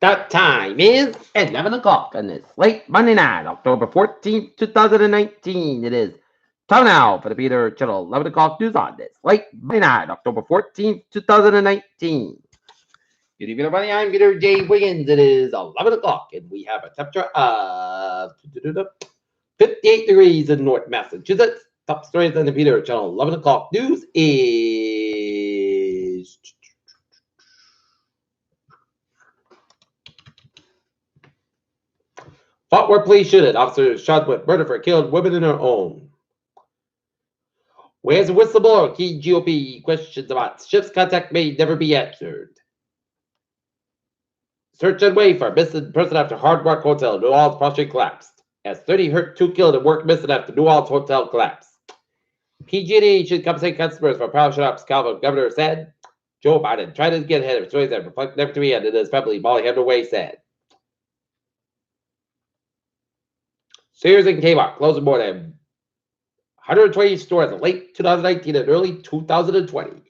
That time is 11 o'clock on this late Monday night, October 14th, 2019. It is time now for the Peter Channel 11 o'clock news on this late Monday night, October 14th, 2019. Good evening, everybody. I'm Peter J. Wiggins. It is 11 o'clock, and we have a temperature of 58 degrees in North Massachusetts. Top stories on the Peter Channel 11 o'clock news is Fort Worth police shooting. Officer shot with murder for killed women in her home. Where's the whistleblower? Key GOP questions about ship's contact may never be answered. Search and wait for a missing person after Hard Rock Hotel. New Orleans prostrate collapsed. As 30 hurt, 2 killed, and work missing after New Orleans hotel collapse. PG&E should compensate customers for power shutoffs, Governor said. Joe Biden tried to get ahead of stories that reflect never to be ended as family Molly Heatherway said. Sears and Kmart closing more than 120 stores in late 2019 and early 2020.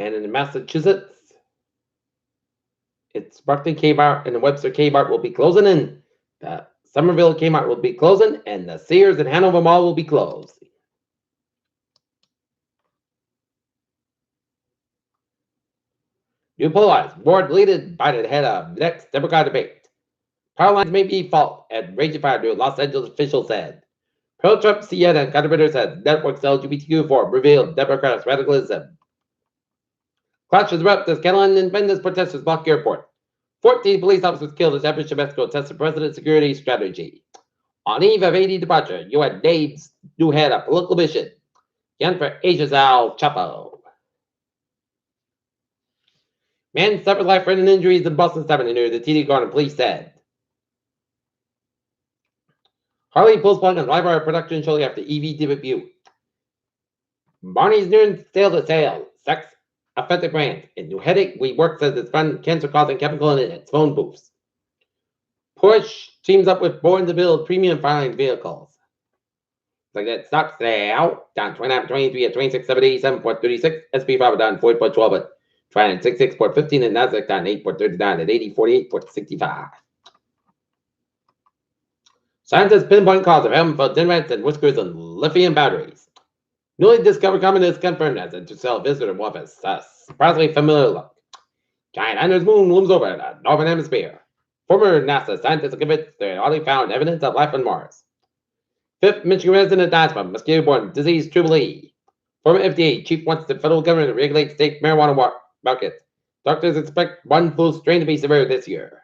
And in Massachusetts, it's Brockton Kmart and the Webster Kmart will be closing, and the Somerville Kmart will be closing, and the Sears and Hanover Mall will be closed. New polls, board leaded Biden ahead of next Democrat debate. Power lines may be fault at raging fire, new Los Angeles official said. Pro-Trump CNN contributor said networks LGBTQ forum revealed Democrats' radicalism. Clashes erupt as Catalan and Bendis protesters block airport. 14 police officers killed as average Mexico tests the president's security strategy. On eve of 80 departure, UN names new head of political mission. Again for Asia's Al Chapo. Man suffered life-threatening injuries in Boston stabbing near the TD Garden, police said. Harley pulls plug on live-wire production shortly after EV debut. Barney's new sale, sex offensive brand. In New Headache, WeWork says it's found cancer-causing chemical in its phone booths. Porsche teams up with Born to build premium filing vehicles. Like that stocks today out, down 29.23 at 26.77.36. SP5 down 40.12 at 66.15, and Nasdaq down 8.39 at 80.48.65. Scientists pinpoint cause of heaven for thin rats and whiskers and lithium batteries. Newly discovered comet is confirmed as interstellar visitor with a surprisingly familiar look. Giant Anders moon looms over the northern hemisphere. Former NASA scientists are convinced they already found evidence of life on Mars. 5th Michigan resident dies from mosquito-borne disease Jubilee. Former FDA chief wants the federal government to regulate state marijuana markets. Doctors expect one flu strain to be severe this year.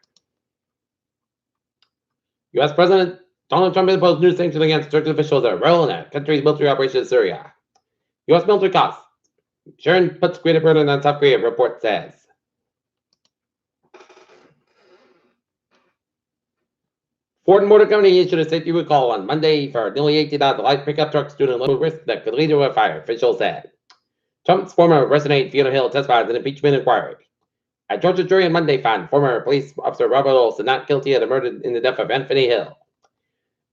U.S. President Donald Trump imposed new sanctions against Turkish officials that are rolling at country's military operation in Syria. U.S. military costs. Sharon puts greater burden on South Korea, report says. Ford Motor Company issued a safety recall on Monday for nearly 18,000 light pickup trucks due to low risk that could lead to a fire, officials said. Trump's former resident Fiona Hill testified in an impeachment inquiry. A Georgia jury on Monday found former police officer Robert Olson not guilty of the murder in the death of Anthony Hill.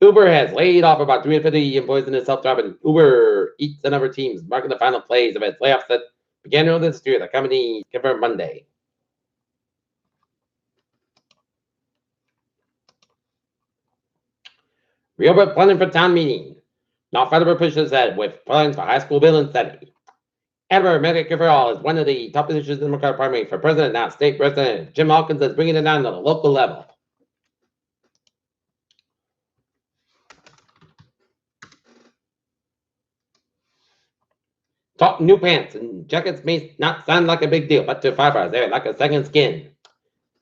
Uber has laid off about 350 employees in its self-driving Uber Eats and other teams, marking the final phase of its layoffs that began earlier this year, the company confirmed Monday. Rehoboth planning for town meeting. Now federal pushes ahead with plans for high school bill and study. Edward Medicare for All is one of the top positions in the Democratic primary for president. Now state president Jim Hawkins is bringing it down to the local level. Top new pants and jackets may not sound like a big deal, but to firefighters, they're like a second skin.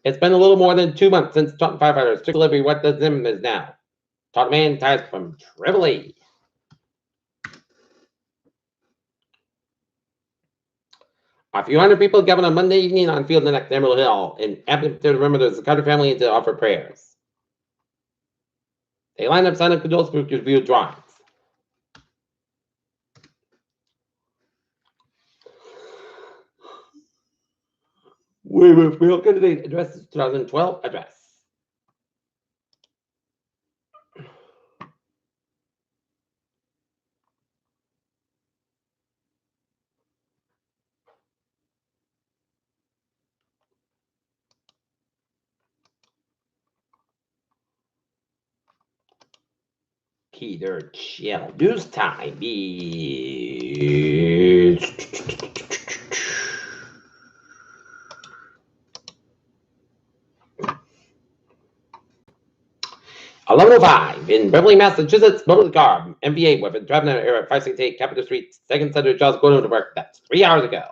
It's been a little more than 2 months since Taunton firefighters took delivery what the Zim is now. Taunton man tires from Tripoli. A few hundred people gathered on Monday evening on field next to Emerald Hill in Abington to remember the Carter family and to offer prayers. A lineup sign-up controls for review drawings. We will field candidate address 2012 address. Peter Channel news time is 11:05 in Beverly, Massachusetts. Motor the car, MVA weapon, driving area 568 Capitol Street, second center, Charles going to work. That's 3 hours ago.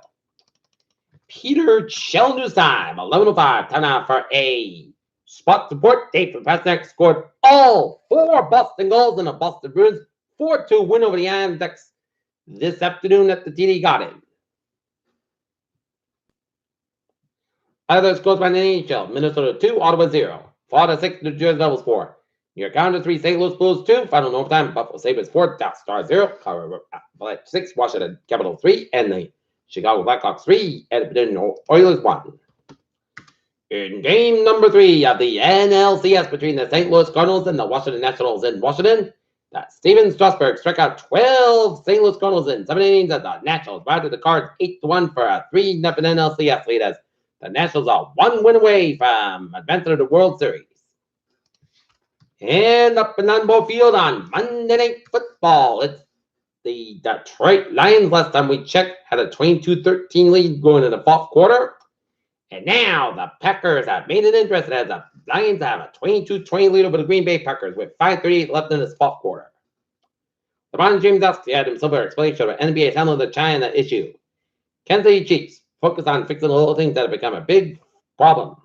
Peter Channel news time 11:05. Time now for a spot support. Dave from Pasternak scored all 4 Boston goals in the Boston Bruins 4-2 win over the Iron Ducks this afternoon at the TD Garden. Other scores by the NHL: Minnesota 2, Ottawa 0, Florida 6, New Jersey Devils 4, New York Islanders 3, St. Louis Blues 2, final overtime, Buffalo Sabres 4, Dallas Stars 0, Colorado Avalanche 6, Washington Capitals 3, and the Chicago Blackhawks 3, Edmonton Oilers 1. In game number 3 of the NLCS between the St. Louis Cardinals and the Washington Nationals in Washington, that Steven Strasburg struck out 12 St. Louis Cardinals in 7 innings as the Nationals routed the Cards 8-1 for a 3-0 NLCS lead as the Nationals are 1 win away from advancing to the World Series. And up and down Bow Field on Monday Night Football, it's the Detroit Lions. Last time we checked, had a 22-13 lead going into the 4th quarter. And now the Packers have made it interesting as the Lions have a 22-20 lead over the Green Bay Packers with 5:38 left in this 4th quarter. LeBron James asked Adam Silver explanation of NBA is handling the China issue. Kansas City Chiefs focus on fixing the little things that have become a big problem.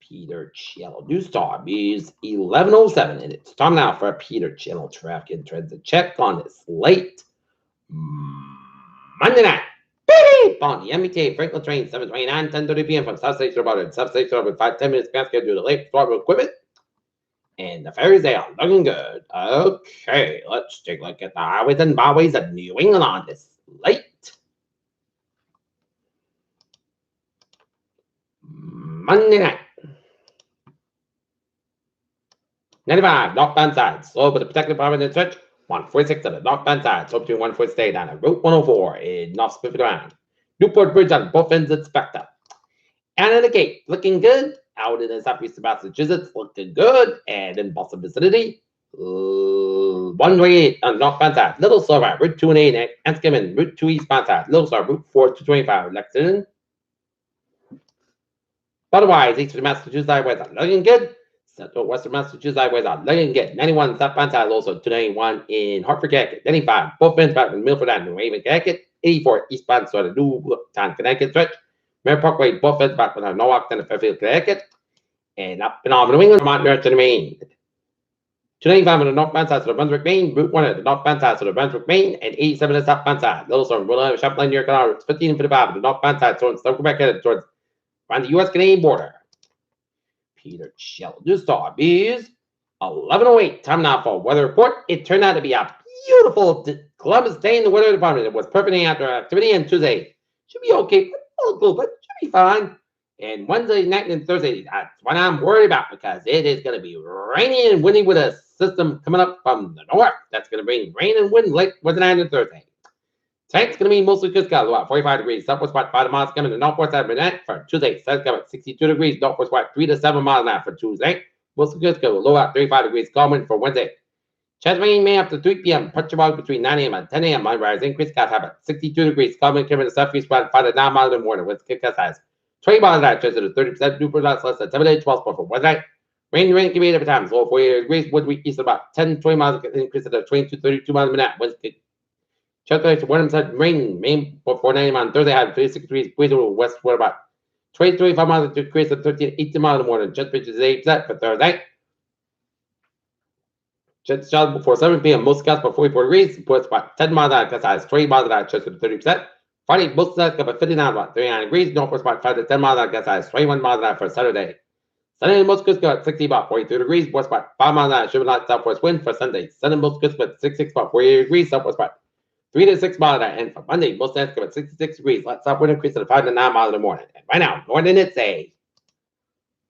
Peter Channel News Time is 11:07, and it's time now for Peter Channel traffic and trends to check on this late Monday night. Beep! On the MBTA Franklin train 729, 10:30 p.m. from South Station about it. South Station over 5-10 minutes past due to the late start of equipment. And the ferries, they are looking good. Okay, let's take a look at the highways and byways of New England on this late Monday night. 95, northbound side, slow but the protected department in stretch. 146 on the northbound side, slow between 148 on Route 104 in North Smithfield Round. Newport Bridge on both ends inspector. And in the gate, looking good. Out in the southeast of Massachusetts, looking good. And in Boston vicinity, 128 on the northbound side. Little slow right, Route 2 and 8, Anscombe, Route 2 eastbound side. Little slow, Route 4, 225, Lexington. Otherwise, east of Massachusetts highways are looking good. Central Western Massachusetts highways are looking good. 91 southbound side, also 291 in Hartford, Connecticut. 95 both ends back from Milford and New Haven, Connecticut. 84 eastbound side of Newtown, Connecticut stretch. Mary Parkway both ends back from Norwalk and Fairfield, Connecticut. And up and off New England, Vermont, North Maine. 295 on the northbound side of the Brunswick, Maine. Route 1 at the northbound side of the Brunswick, Maine. And 87 on the southbound side. Little Storm, Rhode Island, Champlain, New York, Routes 15 and 55 on the northbound side. So it's Quebec headed towards around the U.S.-Canadian border. Peter Channel News Star is 11:08. Time now for a weather report. It turned out to be a beautiful Columbus day in the weather department. It was perfect after activity, and Tuesday should be okay, a little but should be fine. And Wednesday night and Thursday, that's what I'm worried about because it is going to be rainy and windy with a system coming up from the north. That's going to bring rain and wind late Wednesday night and Thursday. Tonight's going to be mostly good skies, about 45 degrees. Southwest wind 5 miles coming to northwest side midnight for Tuesday. Sun's coming at 62 degrees. Northwest wind 3 to 7 miles an hour for Tuesday. Mostly good skies, low at 35 degrees. Calm wind for Wednesday. Chance rain may after 3 p.m. Punch about between 9 a.m. and 10 a.m. Mild rise increase skies have at 62 degrees. Calm wind coming to southeast wind 5 to 9 miles in the morning with kick size 20 miles an hour. Chance of 30%. Newport less than 7 to 12 spot for Wednesday. Rain can be every time. Low 48 degrees. Wood week east about 10 20 miles increase at 20 to 32 miles a minute. Wednesday. Check to one side rain, Maine for 490 on Thursday had 36 degrees, breeze over west for about 20 25 miles to increase at 13 18 miles in the morning. Jet pitch is 8% for Thursday. Jet shot before 7 p.m. Most skies for 44 degrees, puts about 10 miles out, gust size 20 miles an hour, chest to 30%. Friday, most skies got about 59 about 39 degrees, northwest about 5 to 10 miles out, gust size 21 miles an hour for Saturday. Sunday most good spot 60 about 42 degrees, west spot 5 miles an hour, shiver not southwest wind for Sunday. Sunday most good spot 66 about 48 degrees, southwest spot 3 to 6 miles an hour. And for Monday, most nights come at 66 degrees, let south wind increase to 5 to 9 miles in the morning. And right now, northern it's a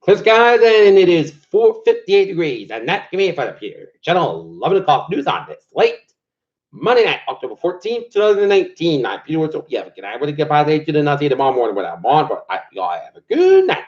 clear skies, and it is 4:58 degrees, and that's gonna be it for the Peter Channel 11 o'clock news on this late Monday night, October 14th, 2019. I'm Peter Woods. Yeah, can I really get by to the nothing tomorrow morning without on, but y'all have a good night.